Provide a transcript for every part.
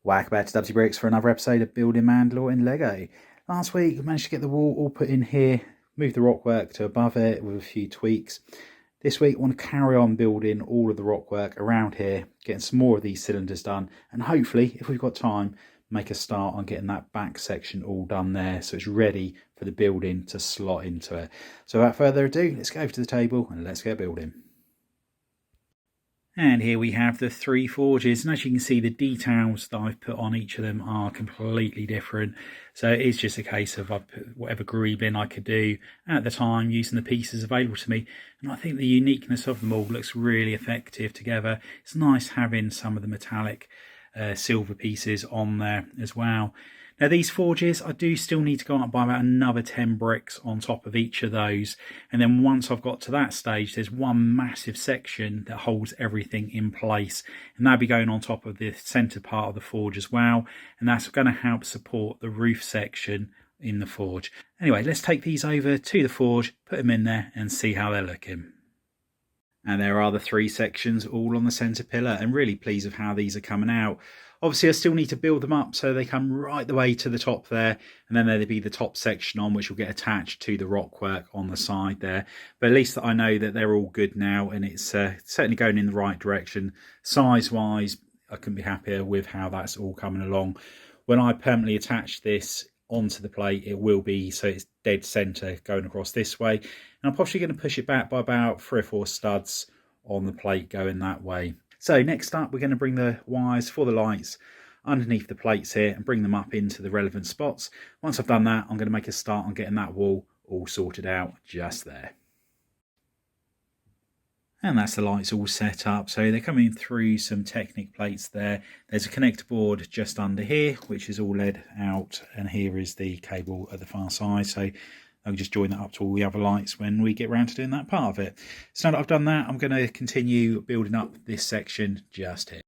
Welcome back to Dubsy Bricks for another episode of Building Mandalore in Lego. Last week we managed to get the wall all put in here, move the rockwork to above it with a few tweaks. This week I want to carry on building all of the rockwork around here, getting some more of these cylinders done, and hopefully, if we've got time, make a start on getting that back section all done there so it's ready for the building to slot into it. So without further ado, let's go over to the table and let's get building. And here we have the three forges, and as you can see, the details that I've put on each of them are completely different. So it is just a case of I've put whatever greebing I could do at the time using the pieces available to me. And I think the uniqueness of them all looks really effective together. It's nice having some of the metallic silver pieces on there as well. Now these forges, I do still need to go up by about another 10 bricks on top of each of those. And then once I've got to that stage, there's one massive section that holds everything in place. And that'll be going on top of the centre part of the forge as well. And that's going to help support the roof section in the forge. Anyway, let's take these over to the forge, put them in there and see how they're looking. And there are the three sections all on the centre pillar, and really pleased with how these are coming out. Obviously I still need to build them up so they come right the way to the top there, and then there'll be the top section on which will get attached to the rockwork on the side there. But at least I know that they're all good now, and it's certainly going in the right direction. Size wise, I couldn't be happier with how that's all coming along. When I permanently attach this onto the plate, it will be so it's dead centre going across this way, and I'm probably going to push it back by about 3 or 4 studs on the plate going that way. So next up, we're going to bring the wires for the lights underneath the plates here and bring them up into the relevant spots. Once I've done that, I'm going to make a start on getting that wall all sorted out just there. And that's the lights all set up. So they're coming through some Technic plates there. There's a connector board just under here, which is all led out. And here is the cable at the far side. So I'll just join that up to all the other lights when we get around to doing that part of it. So now that I've done that, I'm going to continue building up this section just here.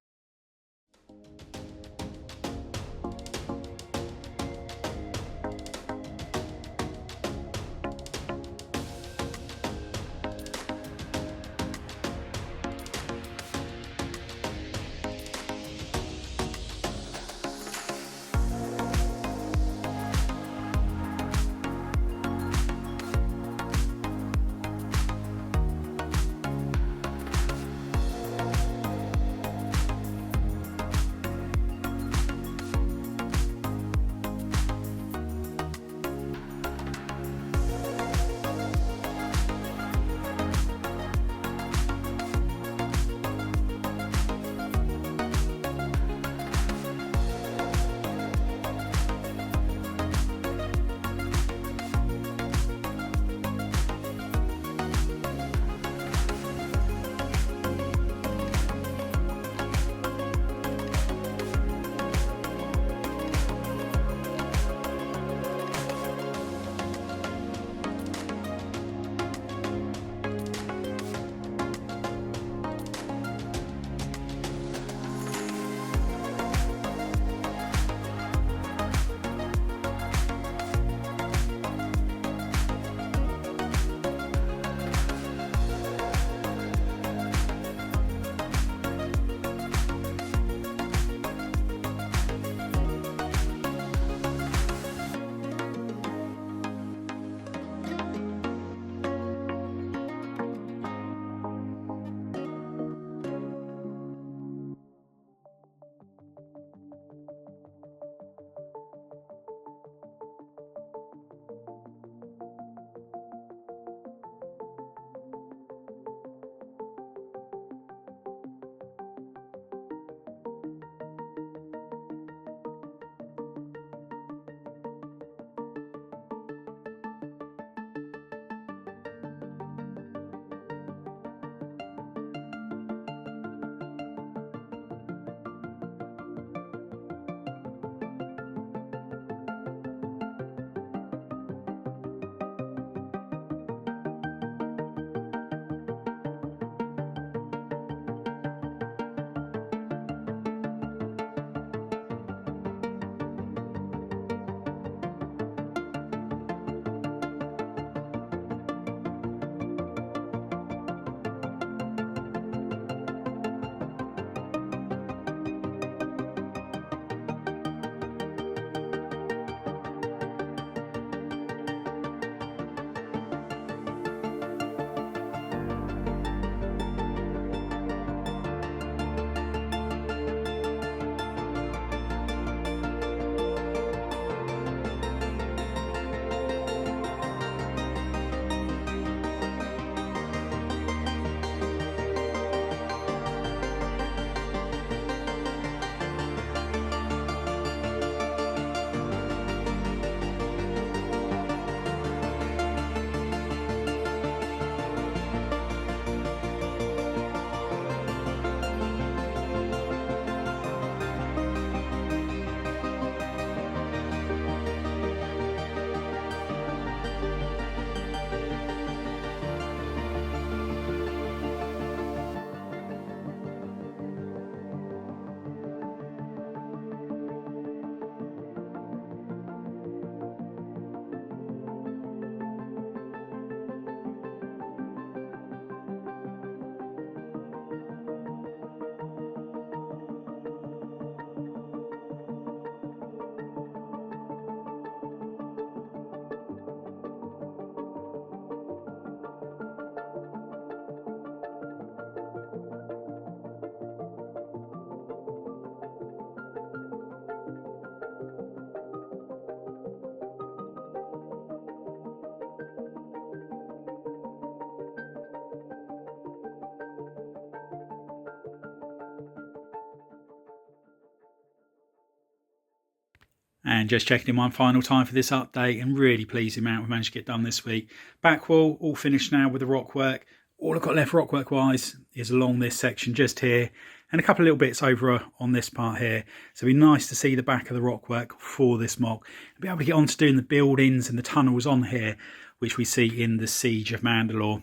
And just checking in one final time for this update, and really pleased with the amount we managed to get done this week. Back wall all finished now with the rock work. All I've got left rock work wise is along this section just here, and a couple of little bits over on this part here. So it'd be nice to see the back of the rock work for this mock and be able to get on to doing the buildings and the tunnels on here, which we see in the Siege of Mandalore.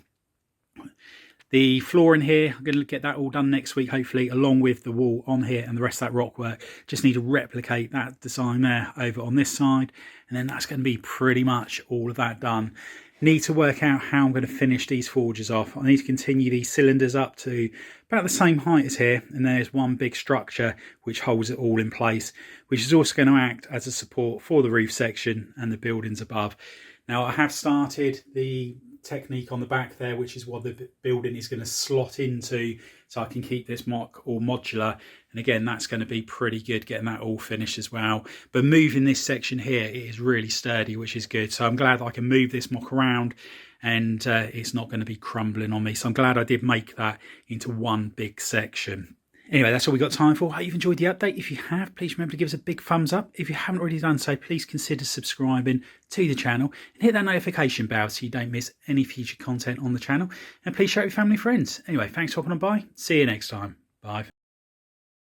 The floor in here, I'm going to get that all done next week, hopefully, along with the wall on here and the rest of that rock work. Just need to replicate that design there over on this side, and then that's going to be pretty much all of that done. Need to work out how I'm going to finish these forges off. I need to continue these cylinders up to about the same height as here, and there's one big structure which holds it all in place, which is also going to act as a support for the roof section and the buildings above. Now, I have started the technique on the back there, which is what the building is going to slot into, so I can keep this mock all modular. And again, that's going to be pretty good getting that all finished as well. But moving this section here, it is really sturdy, which is good. So I'm glad I can move this mock around and it's not going to be crumbling on me. So I'm glad I did make that into one big section. Anyway, that's all we got time for. I hope you've enjoyed the update. If you have, please remember to give us a big thumbs up. If you haven't already done so, please consider subscribing to the channel and hit that notification bell so you don't miss any future content on the channel. And please share it with family and friends. Anyway, thanks for hopping on by. See you next time. Bye.